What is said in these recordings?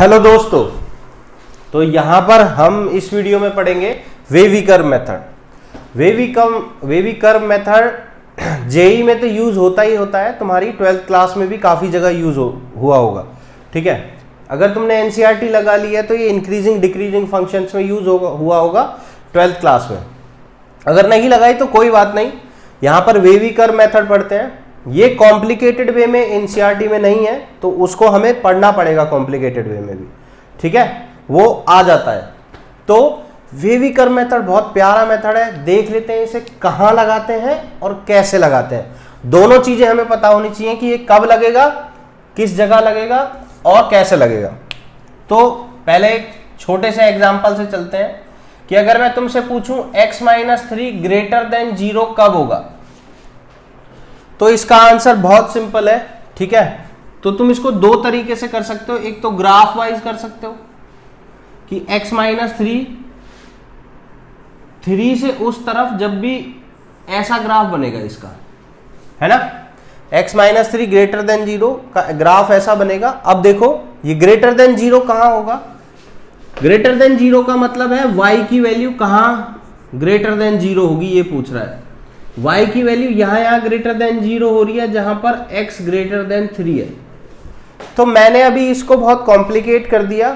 Hello दोस्तों, तो यहाँ पर हम इस वीडियो में पढ़ेंगे wavy curve method. Wavy curve method JEE में तो यूज होता ही होता है, तुम्हारी 12th क्लास में भी काफ़ी जगह यूज हुआ होगा। ठीक है, अगर तुमने एनसीईआरटी लगा ली है तो ये इंक्रीजिंग डिक्रीजिंग फंक्शंस में यूज हुआ होगा 12th क्लास में। अगर नहीं लगाई तो कोई बात नहीं, यहाँ पर वेवी कर्व मेथड पढ़ते हैं। ये कॉम्प्लिकेटेड वे में एनसीईआरटी में नहीं है, तो उसको हमें पढ़ना पड़ेगा कॉम्प्लिकेटेड वे में भी। ठीक है, वो आ जाता है। तो वेवी कर्व मेथड बहुत प्यारा मेथड है, देख लेते हैं इसे कहाँ लगाते हैं और कैसे लगाते हैं। दोनों चीजें हमें पता होनी चाहिए कि ये कब लगेगा, किस जगह लगेगा और कैसे लगेगा। तो पहले एक छोटे से एग्जाम्पल से चलते हैं कि अगर मैं तुमसे पूछूं x-3 ग्रेटर देन 0 कब होगा, तो इसका आंसर बहुत सिंपल है। ठीक है, तो तुम इसको दो तरीके से कर सकते हो। एक तो ग्राफ वाइज कर सकते हो कि x-3 से उस तरफ जब भी ऐसा ग्राफ बनेगा इसका, है ना, x-3 ग्रेटर देन 0 का ग्राफ ऐसा बनेगा। अब देखो ये ग्रेटर देन 0 कहां होगा, ग्रेटर देन 0 का मतलब है y की वैल्यू कहां ग्रेटर देन 0 होगी, ये पूछ रहा है। y की वैल्यू यहां ग्रेटर देन 0 हो रही है जहां पर x ग्रेटर देन 3 है। तो मैंने अभी इसको बहुत कॉम्प्लिकेट कर दिया,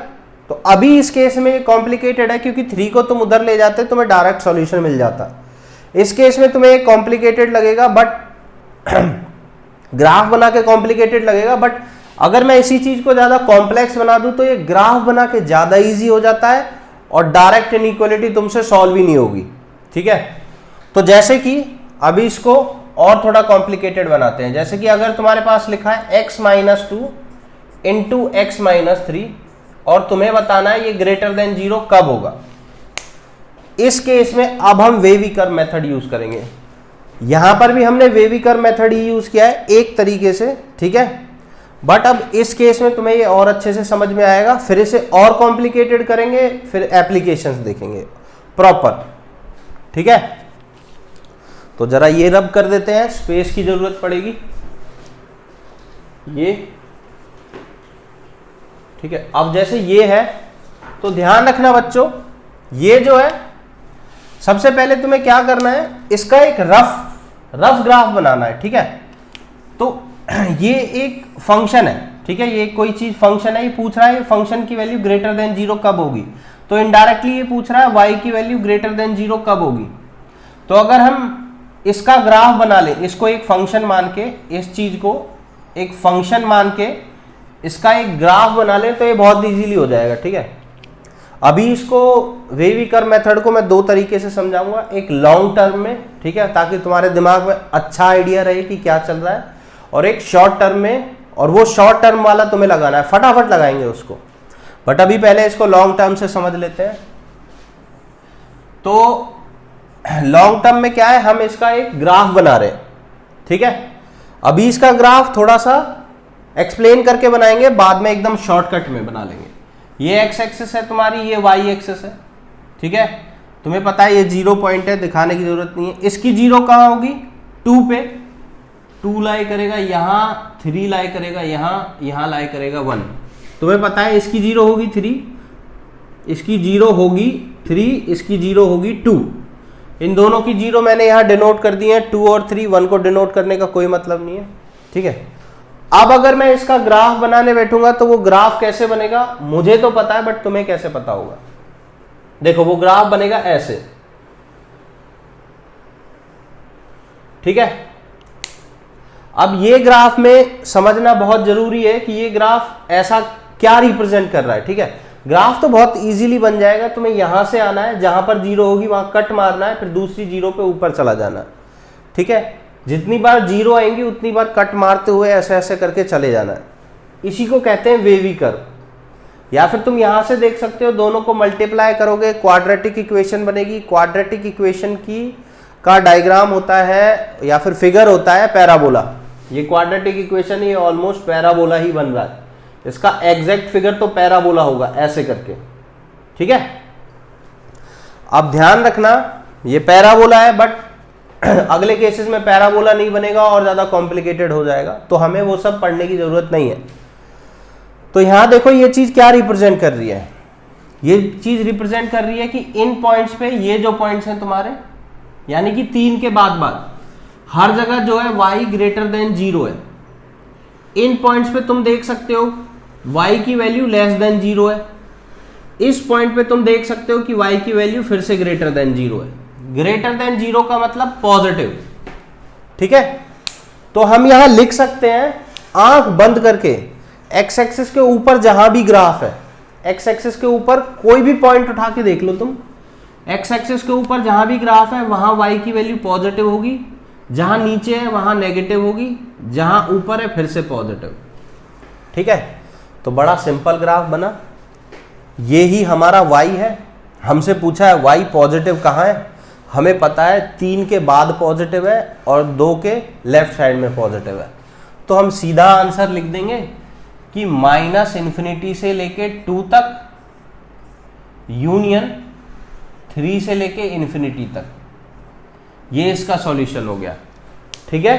तो अभी इस केस में ये कॉम्प्लिकेटेड है क्योंकि 3 को तुम उधर ले जाते तुम्हें डायरेक्ट सॉल्यूशन मिल जाता। इस केस में तुम्हें ये कॉम्प्लिकेटेड लगेगा, बट ग्राफ बना के कॉम्प्लिकेटेड लगेगा। बट अगर मैं इसी चीज को ज्यादा कॉम्प्लेक्स बना दूं तो ये ग्राफ बना के ज्यादा इजी हो जाता है और डायरेक्ट इनइक्वालिटी तुमसे सॉल्व ही नहीं होगी। ठीक है, तो जैसे कि अभी इसको और थोड़ा कॉम्प्लिकेटेड बनाते हैं। जैसे कि अगर तुम्हारे पास लिखा है x-2 इंटू x-3 और तुम्हें बताना है ये ग्रेटर देन 0 कब होगा। इस केस में अब हम वेवी कर्व मेथड यूज करेंगे। यहां पर भी हमने वेवी कर्व मेथड ही यूज किया है एक तरीके से। ठीक है, बट अब इस केस में तुम्हें ये और अच्छे से समझ में आएगा। फिर इसे और कॉम्प्लिकेटेड करेंगे, फिर एप्लीकेशंस देखेंगे प्रॉपर। ठीक है, तो जरा ये रब कर देते हैं, स्पेस की जरूरत पड़ेगी ये। ठीक है, अब जैसे ये है तो ध्यान रखना बच्चों, ये जो है सबसे पहले तुम्हें क्या करना है, इसका एक रफ ग्राफ बनाना है। ठीक है, तो ये एक फंक्शन है। ठीक है, ये कोई चीज फंक्शन है, ये पूछ रहा है फंक्शन की वैल्यू ग्रेटर देन 0 कब होगी। तो इनडायरेक्टली ये पूछ रहा है y की वैल्यू ग्रेटर देन 0 कब होगी। तो अगर हम इसका ग्राफ बना लें, इसको एक फंक्शन मान के, इस चीज को एक फंक्शन मान के इसका एक ग्राफ बना लें तो ये बहुत इजीली हो जाएगा। ठीक है, अभी इसको वेवी कर्व मेथड को मैं दो तरीके से समझाऊंगा, एक लॉन्ग टर्म में, ठीक है, ताकि तुम्हारे दिमाग में अच्छा आइडिया रहे कि क्या चल रहा है, और एक शॉर्ट टर्म में, और वो शॉर्ट टर्म वाला तुम्हें लगाना है, फटाफट लगाएंगे उसको। बट अभी पहले इसको लॉन्ग टर्म से समझ लेते हैं। तो लॉन्ग टर्म में क्या है, हम इसका एक ग्राफ बना रहे हैं। ठीक है, अभी इसका ग्राफ थोड़ा सा एक्सप्लेन करके बनाएंगे, बाद में एकदम शॉर्टकट में बना लेंगे। ये एक्स एक्सिस है तुम्हारी, ये वाई एक्सिस है। ठीक है, तुम्हें पता है ये 0 पॉइंट है, दिखाने की जरूरत नहीं है। इसकी 0 कहाँ होगी, 2 पे, 2 लाई करेगा यहाँ, 3 लाई करेगा यहाँ लाई करेगा 1। तुम्हें पता है इसकी 0 होगी 3, इसकी 0 होगी 3, इसकी 0 होगी 2। इन दोनों की 0 मैंने यहाँ डिनोट कर दी है, 2 और 3। 1 को डिनोट करने का कोई मतलब नहीं है। ठीक है, अब अगर मैं इसका ग्राफ बनाने बैठूंगा तो वो ग्राफ कैसे बनेगा मुझे तो पता है, बट तुम्हें कैसे पता होगा। देखो वो ग्राफ बनेगा ऐसे। ठीक है, अब ये ग्राफ में समझना बहुत जरूरी है कि ये ग्राफ ऐसा क्या रिप्रेजेंट कर रहा है। ठीक है, ग्राफ तो बहुत इजीली बन जाएगा। तुम्हें यहां से आना है, जहां पर 0 होगी वहां कट मारना है, फिर दूसरी 0 पे ऊपर चला जाना है। ठीक है, जितनी बार 0 आएंगी उतनी बार कट मारते हुए ऐसे ऐसे करके चले जाना है। इसी को कहते हैं वेवी कर्व। या फिर तुम यहां से देख सकते हो, दोनों को मल्टीप्लाई करोगे, क्वाड्रेटिक इक्वेशन बनेगी। क्वाड्रेटिक इक्वेशन का डायग्राम होता है या फिर फिगर होता है पैराबोला। ये क्वाड्रेटिक इक्वेशन ये ऑलमोस्ट पैराबोला ही बन रहा है। इसका एग्जैक्ट फिगर तो पैराबोला होगा ऐसे करके। ठीक है, अब ध्यान रखना ये पैराबोला है, बट अगले केसेस में पैराबोला नहीं बनेगा और ज्यादा कॉम्प्लिकेटेड हो जाएगा, तो हमें वो सब पढ़ने की जरूरत नहीं है। तो यहां देखो ये चीज क्या रिप्रेजेंट कर रही है, ये चीज रिप्रेजेंट कर रही है कि इन पॉइंट्स पे ये जो पॉइंट्स हैं तुम्हारे, यानी कि 3 के बाद हर जगह जो है y ग्रेटर देन 0 है। इन पॉइंट्स पे तुम देख सकते हो y की वैल्यू लेस देन 0 है। इस पॉइंट पे तुम देख सकते हो कि y की वैल्यू फिर से ग्रेटर देन 0 है। ग्रेटर देन 0 का मतलब पॉजिटिव, ठीक है। तो हम यहां लिख सकते हैं आंख बंद करके, x एक्सिस के ऊपर जहां भी ग्राफ है, x एक्सिस के ऊपर कोई भी पॉइंट उठा के देख लो तुम, x एक्सिस के ऊपर जहां भी ग्राफ है वहां y की वैल्यू पॉजिटिव होगी, जहां नीचे है वहां नेगेटिव होगी, जहां ऊपर है फिर से पॉजिटिव, ठीक है। तो बड़ा सिंपल ग्राफ बना। ये ही हमारा y है। हमसे पूछा है y पॉजिटिव कहाँ है, हमें पता है 3 के बाद पॉजिटिव है और 2 के लेफ्ट साइड में पॉजिटिव है। तो हम सीधा आंसर लिख देंगे कि -∞ से लेके 2 तक यूनियन 3 से लेके इन्फिनिटी तक, ये इसका सॉल्यूशन हो गया, ठीक है।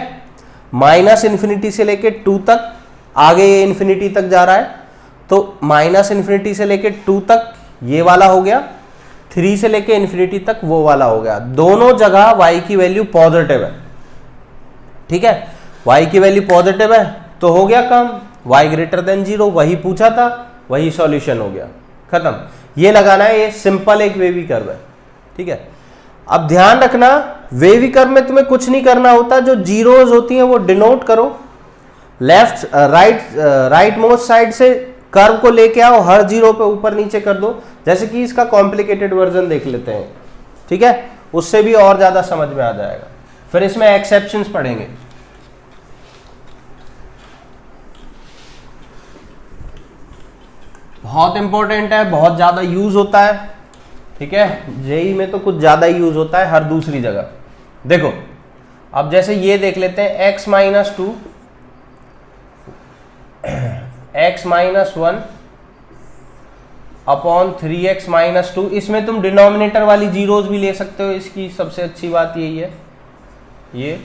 -∞ से लेके 2 तक, आगे ये इन्फिनिटी तक जा रहा है, तो -∞ से लेके 2 तक ये वाला हो गया, 3 से लेके इन्फिनिटी तक वो वाला हो गया। दोनों जगह y की वैल्यू पॉजिटिव है, ठीक है। y की वैल्यू पॉजिटिव है तो हो गया काम, y ग्रेटर देन 0, वही पूछा था, वही सॉल्यूशन हो गया, खत्म। ये लगाना है, ये सिंपल एक वेवी कर्व है, ठीक है। अब ध्यान रखना वेवी कर्व में तुम्हें कुछ नहीं करना होता, जो जीरोज होती हैं वो डिनोट करो, लेफ्ट राइट मोस्ट साइड से कर्व को लेके आओ, हर जीरो पे ऊपर नीचे कर दो। जैसे कि इसका कॉम्प्लिकेटेड वर्जन देख लेते हैं, ठीक है, उससे भी और ज्यादा समझ में आ जाएगा। फिर इसमें एक्सेप्शंस पढ़ेंगे। बहुत इंपॉर्टेंट है, बहुत ज्यादा यूज होता है, ठीक है। जेई में तो कुछ ज्यादा ही यूज होता है, हर दूसरी जगह। देखो अब जैसे ये देख लेते हैं, x - 2 x - 1 अपॉन 3x - 2, इसमें तुम डिनोमिनेटर वाली जीरोज भी ले सकते हो, इसकी सबसे अच्छी बात यही है ये,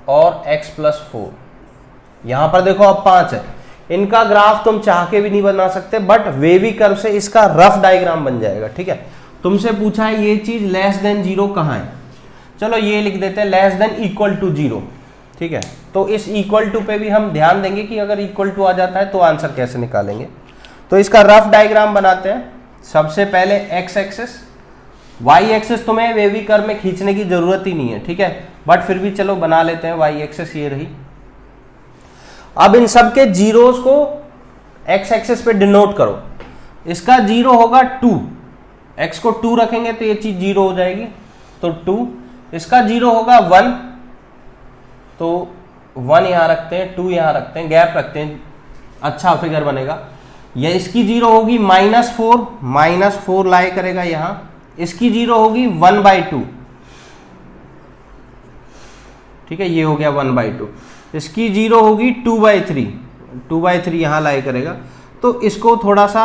और x + 4। यहां पर देखो अब 5 है, इनका ग्राफ तुम चाह के भी नहीं बना सकते, बट वेवी कर्व से इसका रफ डायग्राम बन जाएगा, ठीक है। तुमसे पूछा है ये चीज लेस देन 0 कहाँ है, चलो ये लिख देते हैं लेस देन इक्वल टू 0, ठीक है। तो इस इक्वल टू पे भी हम ध्यान देंगे कि अगर इक्वल टू आ जाता है तो आंसर कैसे निकालेंगे। तो इसका रफ डायग्राम बनाते हैं। सबसे पहले x एक्सिस, y एक्सिस तुम्हें वेवी कर्व में खींचने की जरूरत ही नहीं है, ठीक है, बट फिर भी चलो बना लेते हैं। y एक्सिस ये रही। अब इन सब के जीरोस को x एक्सिस पे डिनोट करो। इसका जीरो होगा 2, x को 2 रखेंगे तो ये चीज 0 हो जाएगी, तो 2। इसका जीरो होगा 1, तो 1 यहां रखते हैं, 2 यहां रखते हैं, गैप रखते हैं, अच्छा फिगर बनेगा। या इसकी जीरो होगी -4 लाई करेगा यहां। इसकी जीरो होगी 1/2, ठीक है, ये हो गया 1/2। इसकी जीरो होगी 2/3 यहां लाई करेगा। तो इसको थोड़ा सा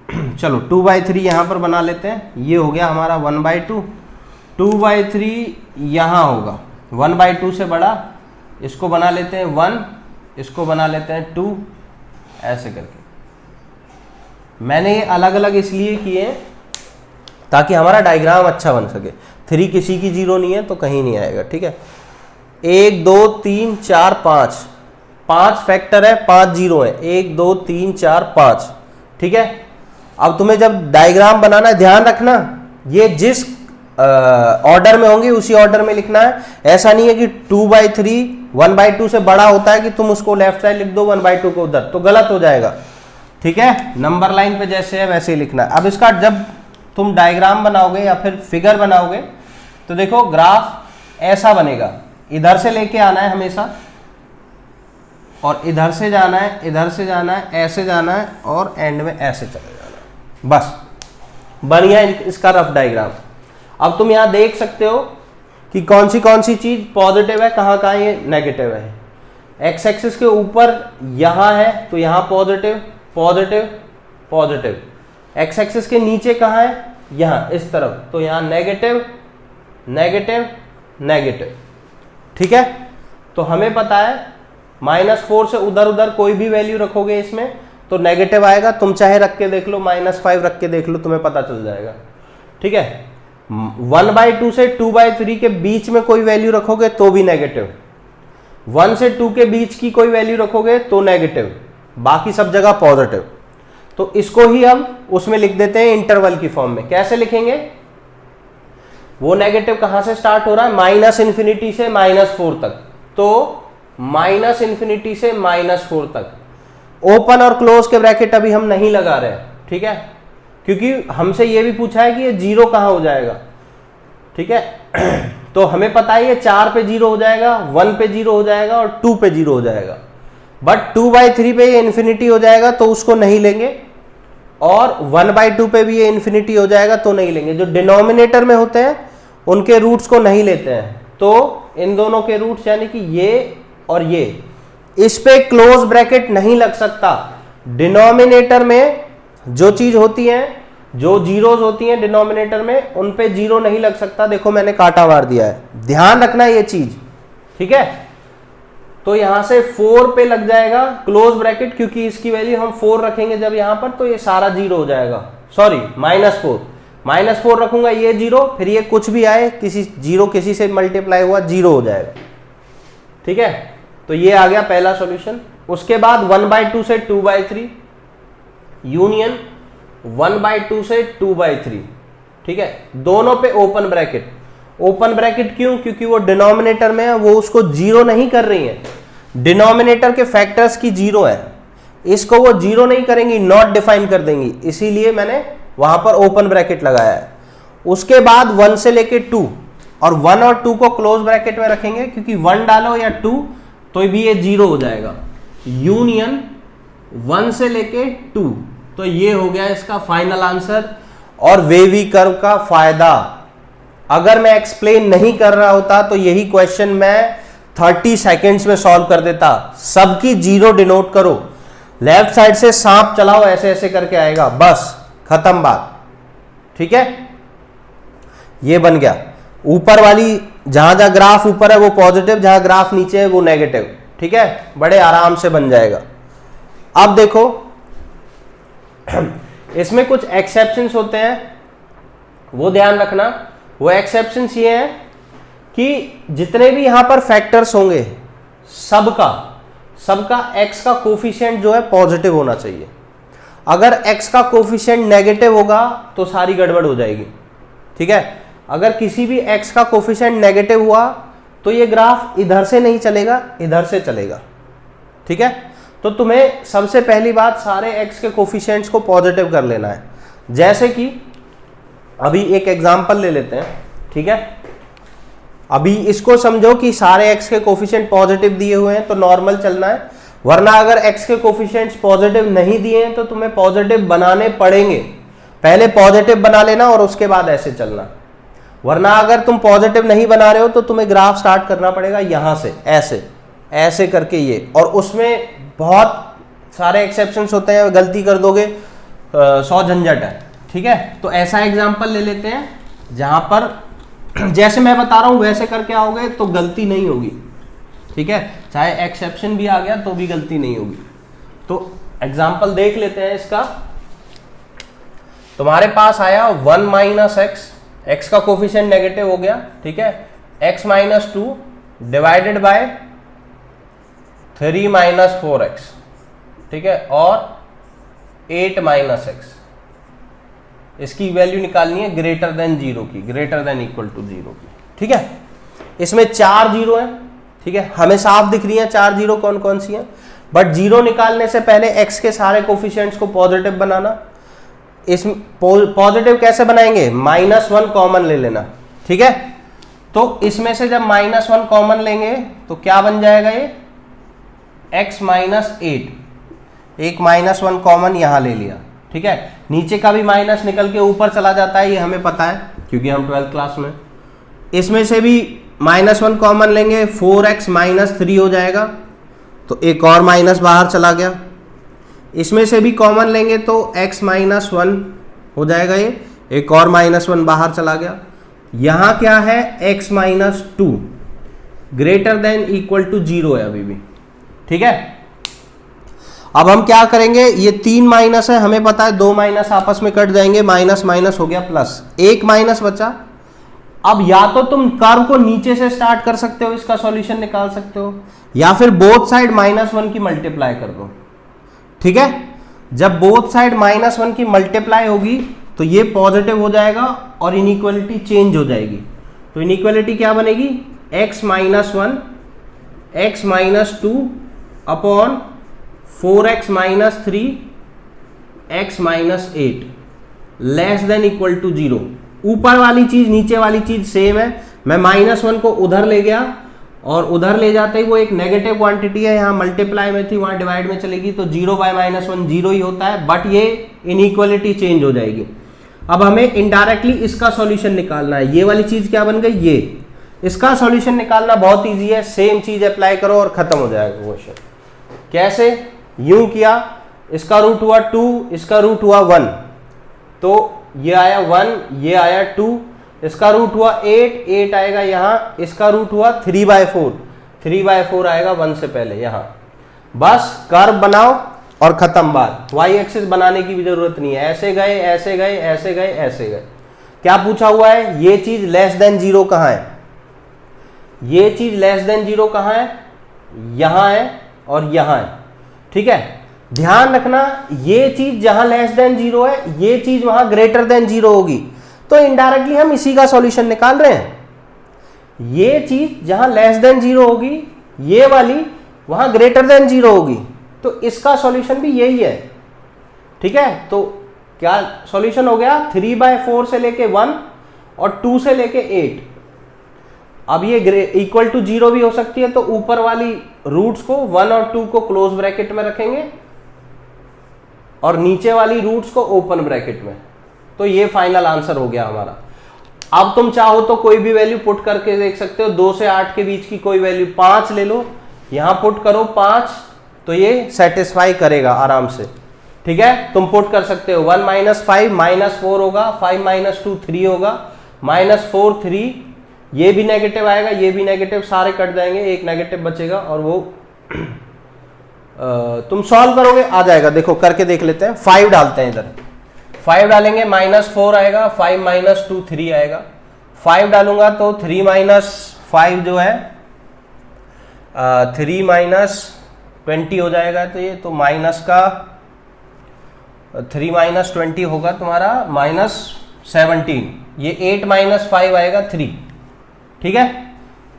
चलो 2/3 यहां पर बना लेते हैं, ये हो गया हमारा 1/2। 2/3 यहां होगा 1/2 से बड़ा, इसको बना लेते हैं 1, इसको बना लेते हैं 2, ऐसे करके। मैंने ये अलग अलग इसलिए किए ताकि हमारा डायग्राम अच्छा बन सके। 3 किसी की जीरो नहीं है तो कहीं नहीं आएगा, ठीक है। 1 2 3 4 5 फैक्टर है, 5 जीरो है, 1 2 3 4 5, ठीक है। अब तुम्हें जब डायग्राम बनाना है, ध्यान रखना ये जिस ऑर्डर में होंगे उसी ऑर्डर में लिखना है। ऐसा नहीं है कि 2/3 1/2 से बड़ा होता है कि तुम उसको लेफ्ट साइड लिख दो, 1/2 को उधर, तो गलत हो जाएगा, ठीक है। नंबर लाइन पे जैसे है वैसे ही लिखना है। अब इसका जब तुम डायग्राम बनाओगे या फिर फिगर बनाओगे तो देखो ग्राफ ऐसा बनेगा, इधर से लेके आना है हमेशा, और इधर से जाना है, इधर से जाना है, ऐसे जाना है, और एंड में ऐसे चले जाना है। बस बन गया इसका रफ डायग्राम। अब तुम यहां देख सकते हो कि कौन सी चीज पॉजिटिव है, कहाँ कहाँ ये नेगेटिव है। एक्स एक्सिस के ऊपर यहां है तो यहां positive positive positive. X axis के नीचे कहाँ है, यहां इस तरफ, तो यहां नेगेटिव नेगेटिव नेगेटिव, ठीक है। तो हमें पता है -4 से उधर उधर कोई भी वैल्यू रखोगे इसमें तो नेगेटिव आएगा। तुम चाहे रख के देख लो, -5 रख के देख लो, तुम्हें पता चल जाएगा। ठीक है, 1/2 से 2/3 के बीच में कोई वैल्यू रखोगे तो भी नेगेटिव, 1 से 2 के बीच की कोई वैल्यू रखोगे तो नेगेटिव, बाकी सब जगह पॉजिटिव। तो इसको ही हम उसमें लिख देते हैं इंटरवल की फॉर्म में। कैसे लिखेंगे? वो नेगेटिव कहां से स्टार्ट हो रहा है? -∞ से -4 तक। तो -∞ से -4 तक। ओपन और क्लोज के ब्रैकेट अभी हम नहीं लगा रहे हैं, ठीक है, क्योंकि हमसे ये भी पूछा है कि ये 0 कहां हो जाएगा। ठीक है, तो हमें पता है ये 4 पे 0 हो जाएगा, 1 पे 0 हो जाएगा और 2 पे 0 हो जाएगा, बट 2/3 पे ये इन्फिनिटी हो जाएगा तो उसको नहीं लेंगे, और 1/2 पे भी ये इन्फिनिटी हो जाएगा तो नहीं लेंगे। जो डिनोमिनेटर में होते हैं उनके रूट्स को नहीं लेते हैं। तो इन दोनों के रूट्स यानी कि ये और ये, इस पे क्लोज ब्रैकेट नहीं लग सकता। डिनोमिनेटर में जो चीज होती है, जो जीरोज होती हैं डिनोमिनेटर में, उन पे 0 नहीं लग सकता। देखो मैंने कांटा मार दिया है, ध्यान रखना ये चीज, ठीक है। तो यहां से 4 पे लग जाएगा क्लोज ब्रैकेट, क्योंकि इसकी वैल्यू हम 4 रखेंगे जब यहां पर, तो ये सारा 0 हो जाएगा। सॉरी, -4 रखूंगा, ये 0, फिर ये कुछ भी आए, किसी 0 किसी से मल्टीप्लाई हुआ 0 हो जाएगा। ठीक है, तो ये आ गया पहला सॉल्यूशन। उसके बाद 1/2 से 2/3 यूनियन 1/2 से 2/3। ठीक है, दोनों पे ओपन ब्रैकेट। ओपन ब्रैकेट क्यों? क्योंकि वो डिनोमिनेटर में है, वो उसको 0 नहीं कर रही है। डिनोमिनेटर के फैक्टर्स की 0 है, इसको वो 0 नहीं करेंगी, नॉट डिफाइन कर देंगी, इसीलिए मैंने वहां पर ओपन ब्रैकेट लगाया है। उसके बाद 1 से लेके 2, और 1 और 2 को क्लोज ब्रैकेट में रखेंगे, क्योंकि 1 डालो या 2 तो भी ये 0 हो जाएगा। यूनियन 1 से लेके 2, तो ये हो गया इसका फाइनल आंसर। और वेवी कर्व का फायदा, अगर मैं एक्सप्लेन नहीं कर रहा होता तो यही क्वेश्चन मैं 30 सेकेंड्स में सॉल्व कर देता। सबकी 0 डिनोट करो, लेफ्ट साइड से सांप चलाओ, ऐसे ऐसे करके आएगा, बस खत्म बात। ठीक है, ये बन गया। ऊपर वाली जहां जहां ग्राफ ऊपर है वो पॉजिटिव, जहां ग्राफ नीचे है वो नेगेटिव। ठीक है, बड़े आराम से बन जाएगा। अब देखो इसमें कुछ एक्सेप्शंस होते हैं, वो ध्यान रखना। वो एक्सेप्शंस ये हैं कि जितने भी यहां पर फैक्टर्स होंगे सबका x का कोफिशिएंट जो है पॉजिटिव होना चाहिए। अगर x का कोफिशिएंट नेगेटिव होगा तो सारी गड़बड़ हो जाएगी। ठीक है, अगर किसी भी x का कोफिशिएंट नेगेटिव हुआ तो ये ग्राफ इधर से नहीं चलेगा, इधर से चलेगा। ठीक है, तो तुम्हें सबसे पहली बात सारे x के कोफिशिएंट्स को पॉजिटिव कर लेना है। जैसे कि अभी एक एग्जांपल ले लेते हैं। ठीक है, अभी इसको समझो कि सारे x के कोफिशिएंट पॉजिटिव दिए हुए हैं तो नॉर्मल चलना है, वरना अगर x के कोफिशिएंट्स पॉजिटिव नहीं दिए हैं तो तुम्हें पॉजिटिव बनाने पड़ेंगे। पहले पॉजिटिव बना लेना और उसके बाद ऐसे चलना, वरना अगर तुम पॉजिटिव नहीं बना रहे हो तो तुम्हें ग्राफ स्टार्ट करना पड़ेगा यहां से, ऐसे ऐसे करके ये, और उसमें बहुत सारे एक्सेप्शंस होते हैं, गलती कर दोगे 100 झंझट है। ठीक है, तो ऐसा एग्जांपल ले लेते हैं जहां पर जैसे मैं बता रहा हूं वैसे करके आओगे तो गलती नहीं होगी। ठीक है, चाहे एक्सेप्शन भी आ गया तो भी गलती नहीं होगी। तो एग्जांपल देख लेते हैं इसका। तुम्हारे पास आया 1 - x का कोफिशिएंट नेगेटिव हो गया। ठीक है, x - 2 डिवाइडेड बाय 3 - 4x। ठीक है, और 8 - x, इसकी वैल्यू निकालनी है ग्रेटर देन 0 की, ग्रेटर देन इक्वल टू 0 की। ठीक है, इसमें 4 0 है। ठीक है, हमें साफ दिख रही है 4 0 कौन कौन सी है, बट 0 निकालने से पहले x के सारे कोफिशिएंट्स को पॉजिटिव बनाना। इस पॉजिटिव कैसे बनाएंगे? -1 कॉमन ले लेना। ठीक है, तो इसमें से जब -1 कॉमन लेंगे तो क्या बन जाएगा? ये x - 8, एक -1 कॉमन यहां ले लिया। ठीक है, नीचे का भी माइनस निकल के ऊपर चला जाता है, ये हमें पता है क्योंकि हम 12th क्लास में। इसमें से भी -1 कॉमन लेंगे, 4x - 3 हो जाएगा, तो एक और माइनस बाहर चला गया। इसमें से भी कॉमन लेंगे तो x - 1 हो जाएगा, ये एक और -1 बाहर चला गया। यहां क्या है? x - 2 greater than equal to 0 है अभी भी। ठीक है, अब हम क्या करेंगे, ये 3 माइनस है, हमें पता है 2 माइनस आपस में कट जाएंगे, माइनस माइनस हो गया प्लस, 1 माइनस बचा। अब या तो तुम कर्व को नीचे से स्टार्ट कर सकते हो, इसका सॉल्यूशन निकाल सकते हो, या फिर बोथ साइड -1 की मल्टीप्लाई कर दो। ठीक है, जब बोथ साइड -1 की मल्टीप्लाई होगी तो ये पॉजिटिव हो जाएगा और इनइक्वालिटी चेंज हो जाएगी। तो इनइक्वालिटी क्या बनेगी, x -1 x -2 upon 4x -3 x -8 less than equal to 0। ऊपर वाली चीज नीचे वाली चीज सेम है, मैं -1 को उधर ले गया और उधर ले जाते ही वो एक नेगेटिव क्वांटिटी है, यहाँ मल्टीप्लाई में थी वहां डिवाइड में चलेगी, तो 0 बाय -1 0 ही होता है, बट ये इनइक्वालिटी चेंज हो जाएगी। अब हमें इनडायरेक्टली इसका सॉल्यूशन निकालना है। ये वाली चीज क्या बन गई, ये इसका सॉल्यूशन निकालना बहुत इजी है, सेम चीज अप्लाई करो और खत्म हो जाएगा क्वेश्चन। कैसे, यूं किया, इसका रूट हुआ 2, इसका रूट हुआ 1, तो ये आया 1, ये आया 2, इसका रूट हुआ 8, 8 आएगा यहाँ, इसका रूट हुआ 3/4, 3/4 आएगा 1 से पहले यहाँ। बस कर्व बनाओ और खत्म बात, वाई एक्सिस बनाने की भी जरूरत नहीं है, ऐसे गए ऐसे गए ऐसे गए ऐसे गए। क्या पूछा हुआ है, ये चीज लेस देन 0 कहां है, ये चीज लेस देन 0 कहां है, यहां है और यहां है। ठीक है, ध्यान रखना, ये चीज जहां लेस देन 0 है, ये चीज वहां ग्रेटर देन 0 होगी, तो इनडायरेक्टली हम इसी का सॉल्यूशन निकाल रहे हैं। ये चीज जहां लेस देन 0 होगी, ये वाली वहां ग्रेटर देन 0 होगी, तो इसका सॉल्यूशन भी यही है। ठीक है, तो क्या सॉल्यूशन हो गया, 3/4 से लेके 1 और 2 से लेके 8। अब ये इक्वल टू 0 भी हो सकती है, तो ऊपर वाली रूट्स को 1 और 2 को क्लोज ब्रैकेट में रखेंगे और नीचे वाली रूट्स को ओपन ब्रैकेट में। तो ये फाइनल आंसर हो गया हमारा। अब तुम चाहो तो कोई भी वैल्यू पुट करके देख सकते हो, 2 से 8 के बीच की कोई वैल्यू, 5 ले लो, यहां पुट करो 5, तो ये सेटिस्फाई करेगा आराम से। ठीक है, तुम पुट कर सकते हो 1 - 5 -4 होगा, 5 - 2 3 होगा, -4 3, ये भी नेगेटिव आएगा, ये भी नेगेटिव, सारे कट जाएंगे, एक नेगेटिव बचेगा और वो तुम सॉल्व करोगे आ जाएगा। देखो करके देख लेते हैं, 5 डालते हैं इधर, 5 डालेंगे -4 आएगा, 5 - 2 3 आएगा, 5 डालूंगा तो 3 - 5 जो है 3 - 20 हो जाएगा, तो ये तो माइनस का 3 - 20 होगा तुम्हारा -17, ये 8 - 5 आएगा 3। ठीक है,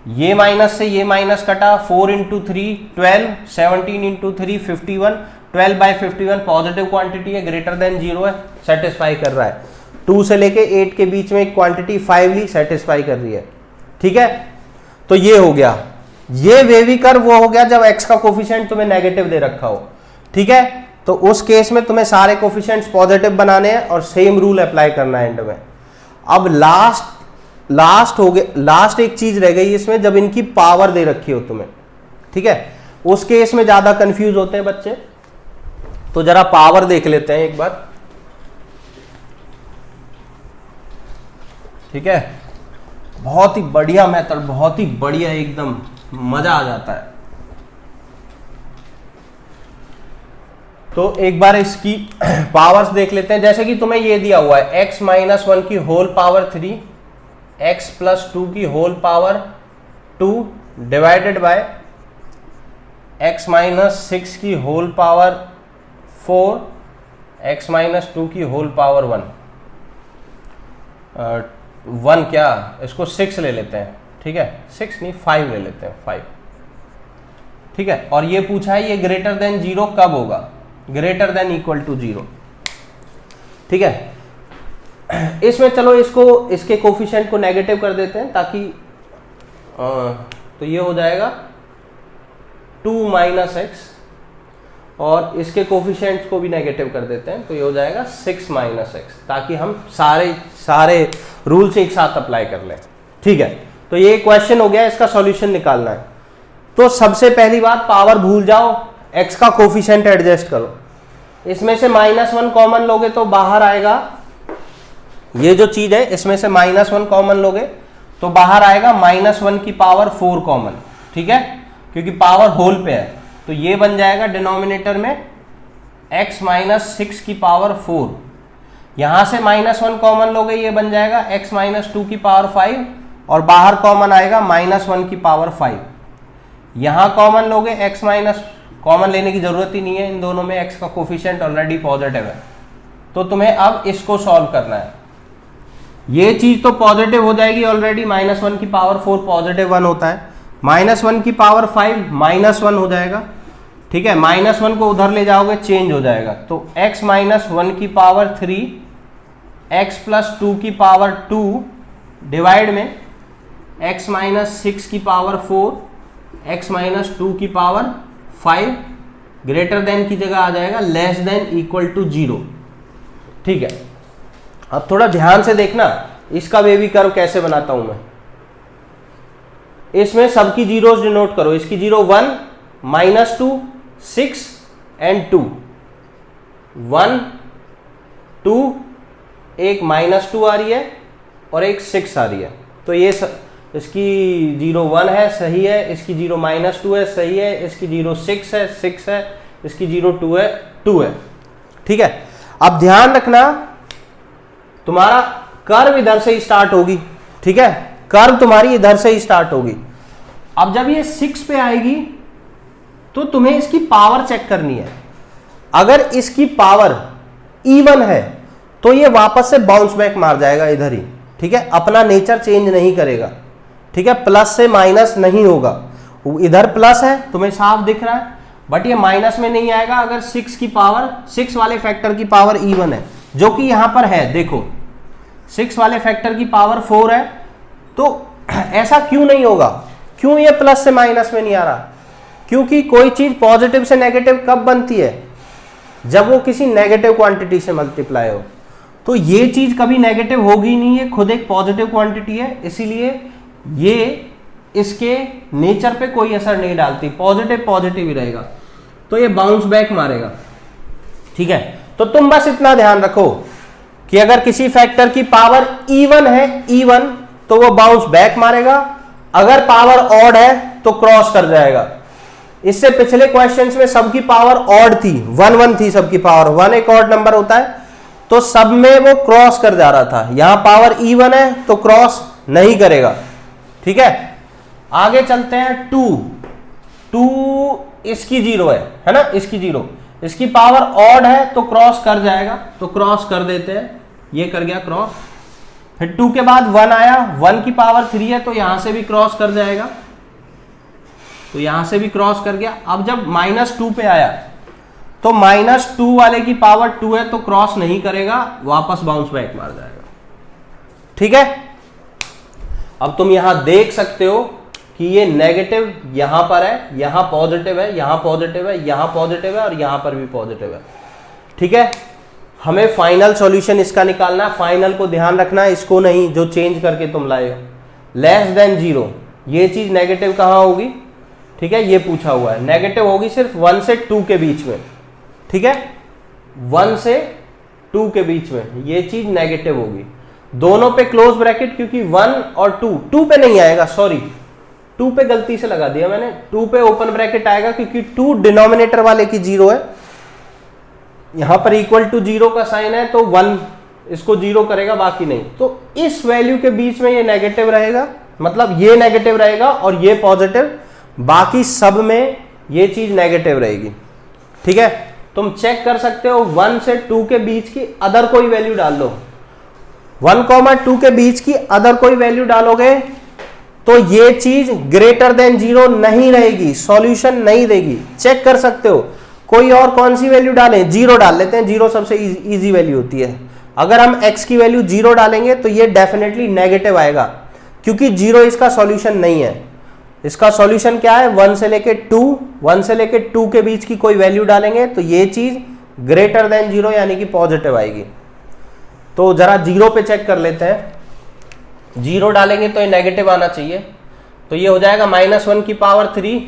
ये माइनस से ये माइनस कटा, 4 × 3 12, 17 × 3 51, 12/51 पॉजिटिव क्वांटिटी है, ग्रेटर देन 0 है, सेटिस्फाई कर रहा है। 2 से लेके 8 के बीच में एक क्वांटिटी 5 ली, सेटिस्फाई कर रही है। ठीक है, तो ये हो गया, ये वेवी कर्व वो हो गया जब x का कोफिशिएंट तुम्हें नेगेटिव दे रखा हो। ठीक है, तो उस केस में तुम्हें सारे कोफिशिएंट्स पॉजिटिव बनाने हैं और सेम रूल अप्लाई करना है एंड में। अब लास्ट हो गया, लास्ट एक चीज रह गई इसमें, जब इनकी पावर दे रखी हो तुम्हें। ठीक है, उस केस में ज्यादा कंफ्यूज होते हैं बच्चे, तो जरा पावर देख लेते हैं एक बार। ठीक है, बहुत ही बढ़िया मेथड, बहुत ही बढ़िया, एकदम मजा आ जाता है। तो एक बार इसकी पावर्स देख लेते हैं। जैसे कि तुम्हें ये दिया हुआ है x - 1 की होल पावर 3, x + 2 की whole power 2 divided by x - 6 की होल पावर 4, x - 2 की होल पावर 1 क्या, इसको 6 ले लेते हैं। ठीक है, 6 नहीं 5 ले लेते हैं, 5। ठीक है, और ये पूछा है ये ग्रेटर देन 0 कब होगा, ग्रेटर देन इक्वल टू 0। ठीक है, इसमें चलो इसको, इसके कोफिशिएंट को नेगेटिव कर देते हैं, ताकि तो ये हो जाएगा 2 - x, और इसके कोफिशिएंट्स को भी नेगेटिव कर देते हैं, तो ये हो जाएगा 6 - x, ताकि हम सारे रूल्स एक साथ अप्लाई कर लें। ठीक है, तो ये क्वेश्चन हो गया, इसका सॉल्यूशन निकालना है। तो सबसे पहली बात, पावर भूल जाओ, x का कोफिशिएंट एडजस्ट करो। इसमें से -1 कॉमन लोगे तो बाहर आएगा, ये जो चीज है इसमें से -1 कॉमन लोगे तो बाहर आएगा -1 की पावर 4 कॉमन। ठीक है, क्योंकि पावर होल पे है, तो ये बन जाएगा डिनोमिनेटर में x माइनस 6 की पावर 4, यहां से -1 कॉमन लोगे ये बन जाएगा x माइनस 2 की पावर 5 और बाहर कॉमन आएगा -1 की पावर 5। यहां कॉमन लोगे x माइनस, कॉमन लेने की जरूरत ही नहीं है, इन दोनों में x का कोफिशिएंट ऑलरेडी पॉजिटिव है। तो तुम्हें अब इसको सॉल्व करना है। ये चीज तो पॉजिटिव हो जाएगी ऑलरेडी, -1 की पावर 4 पॉजिटिव 1 होता है, -1 की पावर 5 -1 हो जाएगा, ठीक है। -1 को उधर ले जाओगे चेंज हो जाएगा, तो x माइनस 1 की पावर 3 x प्लस 2 की पावर 2 डिवाइड में x माइनस 6 की पावर 4 x माइनस 2 की पावर 5 ग्रेटर देन की जगह आ जाएगा लेस देन इक्वल टू 0, ठीक है। अब थोड़ा ध्यान से देखना इसका वेवी कर्व कैसे बनाता हूं मैं। इसमें सबकी जीरोस डिनोट करो, इसकी 0 1 -2 6 एंड 2 1 2, एक -2 आ रही है और एक 6 आ रही है, तो ये इसकी 0 1 है सही है, इसकी 0 -2 है सही है, इसकी 0 6 है 6 है, इसकी 0 2 है 2 है, ठीक है। अब ध्यान रखना तुम्हारा कर्व इधर से ही स्टार्ट होगी, ठीक है, कर्व तुम्हारी इधर से ही स्टार्ट होगी। अब जब ये 6 पे आएगी तो तुम्हें इसकी पावर चेक करनी है। अगर इसकी पावर इवन है तो ये वापस से बाउंस बैक मार जाएगा इधर ही, ठीक है, अपना नेचर चेंज नहीं करेगा, ठीक है, प्लस से माइनस नहीं होगा। इधर प्लस है तुम्हें साफ दिख रहा है, बट ये माइनस में नहीं आएगा अगर 6 की पावर, 6 वाले फैक्टर की पावर इवन है, जो कि यहां पर है। देखो 6 वाले फैक्टर की पावर 4 है, तो ऐसा क्यों नहीं होगा, क्यों ये प्लस से माइनस में नहीं आ रहा? क्योंकि कोई चीज पॉजिटिव से नेगेटिव कब बनती है? जब वो किसी नेगेटिव क्वांटिटी से मल्टीप्लाई हो। तो ये चीज कभी नेगेटिव होगी नहीं, है खुद एक पॉजिटिव क्वांटिटी है, इसीलिए ये इसके नेचर पे कोई असर नहीं डालती, पॉजिटिव पॉजिटिव ही रहेगा, तो ये बाउंस बैक मारेगा, ठीक है। तो तुम बस इतना ध्यान रखो कि अगर किसी फैक्टर की पावर इवन है, इवन, तो वो बाउंस बैक मारेगा, अगर पावर ऑड है तो क्रॉस कर जाएगा। इससे पिछले क्वेश्चंस में सबकी पावर ऑड थी, 1 1 थी सबकी पावर, 1 एक ऑड नंबर होता है, तो सब में वो क्रॉस कर जा रहा था। यहां पावर इवन है तो क्रॉस नहीं करेगा, ठीक है। आगे चलते हैं, 2 इसकी 0 है ना, इसकी 0, इसकी पावर ऑड है तो क्रॉस कर जाएगा, तो क्रॉस कर देते हैं, ये कर गया क्रॉस। फिर 2 के बाद 1 आया, 1 की पावर 3 है तो यहां से भी क्रॉस कर जाएगा, तो यहां से भी क्रॉस कर गया। अब जब -2 पे आया तो -2 वाले की पावर 2 है तो क्रॉस नहीं करेगा, वापस बाउंस बैक मार जाएगा, ठीक है। अब तुम यहां देख सकते हो कि ये नेगेटिव यहां पर है, यहां पॉजिटिव है, यहां पॉजिटिव है, यहां पॉजिटिव है और यहां पर भी पॉजिटिव है, ठीक है। हमें फाइनल सॉल्यूशन इसका निकालना है, फाइनल को ध्यान रखना है, इसको नहीं जो चेंज करके तुम लाए हो। लेस देन 0, ये चीज नेगेटिव कहां होगी, ठीक है, ये पूछा हुआ है, नेगेटिव होगी सिर्फ 1 से 2 के बीच में, ठीक है, 1 से 2 के बीच में ये चीज नेगेटिव होगी। दोनों पे क्लोज ब्रैकेट, क्योंकि 1 और 2 पे नहीं आएगा, सॉरी 2 पे गलती से लगा दिया मैंने, 2 पे ओपन ब्रैकेट आएगा क्योंकि 2 डिनोमिनेटर वाले की 0 है, यहां पर इक्वल टू 0 का साइन है तो 1 इसको 0 करेगा, बाकी नहीं। तो इस वैल्यू के बीच में ये नेगेटिव रहेगा, मतलब ये नेगेटिव रहेगा और ये पॉजिटिव, बाकी सब में ये चीज नेगेटिव रहेगी, ठीक है। तुम चेक कर सकते हो 1 से 2 के बीच की अदर कोई वैल्यू डाल लो, 1, 2 के बीच की अदर कोई वैल्यू डालोगे तो ये चीज ग्रेटर देन 0 नहीं रहेगी, सॉल्यूशन नहीं देगी। चेक कर सकते हो, कोई और कौन सी वैल्यू डालें, 0 डाल लेते हैं, 0 सबसे इजी वैल्यू होती है। अगर हम x की वैल्यू 0 डालेंगे तो ये डेफिनेटली नेगेटिव आएगा, क्योंकि 0 इसका सॉल्यूशन नहीं है। इसका सॉल्यूशन क्या है, 1 से लेके 2 के बीच की कोई वैल्यू डालेंगे तो ये चीज ग्रेटर देन 0 यानी कि पॉजिटिव आएगी। तो जरा 0 पे चेक कर लेते हैं, 0 डालेंगे तो ये नेगेटिव आना चाहिए, तो ये हो जाएगा -1 की पावर 3,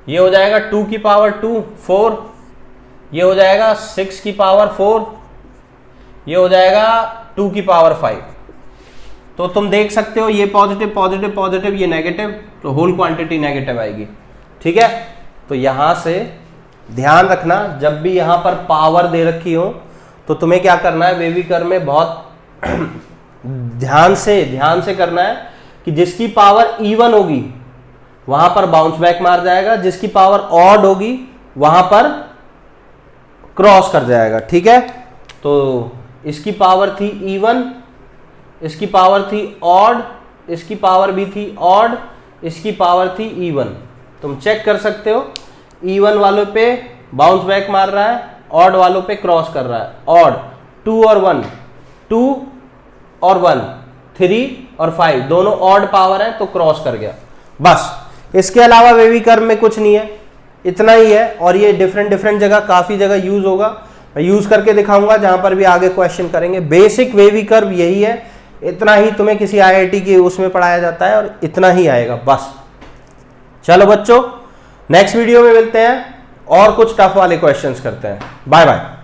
ये हो जाएगा 2 की पावर 2 4, ये हो जाएगा 6 की पावर 4, ये हो जाएगा 2 की पावर 5। तो तुम देख सकते हो ये पॉजिटिव पॉजिटिव पॉजिटिव, ये नेगेटिव, तो होल क्वांटिटी नेगेटिव आएगी, ठीक है। तो यहां से ध्यान रखना जब भी यहां पर पावर दे रखी हो तो तुम्हें क्या करना है, वेवी कर्व में बहुत ध्यान से करना है कि जिसकी पावर इवन होगी वहां पर बाउंस बैक मार जाएगा, जिसकी पावर ऑड होगी वहां पर क्रॉस कर जाएगा। ठीक है, तो इसकी पावर थी इवन, इसकी पावर थी ऑड, इसकी पावर भी थी ऑड, इसकी पावर थी इवन। तुम चेक कर सकते हो, इवन वालों पे बाउंस बैक मार रहा है, ऑड वालों पे क्रॉस कर रहा है। ऑड 2 और 1, 2 और 1, 3 और 5 दोनों ऑड पावर है तो क्रॉस कर गया। बस इसके अलावा वेवी कर्व में कुछ नहीं है, इतना ही है। और ये डिफरेंट जगह काफी जगह यूज होगा, मैं यूज करके दिखाऊंगा जहां पर भी आगे क्वेश्चन करेंगे। बेसिक वेवी कर्व यही है, इतना ही तुम्हें किसी आईआईटी के उसमें पढ़ाया जाता है और इतना ही आएगा बस। चलो बच्चों, नेक्स्ट वीडियो में मिलते हैं और कुछ टफ वाले क्वेश्चंस करते हैं। Bye bye.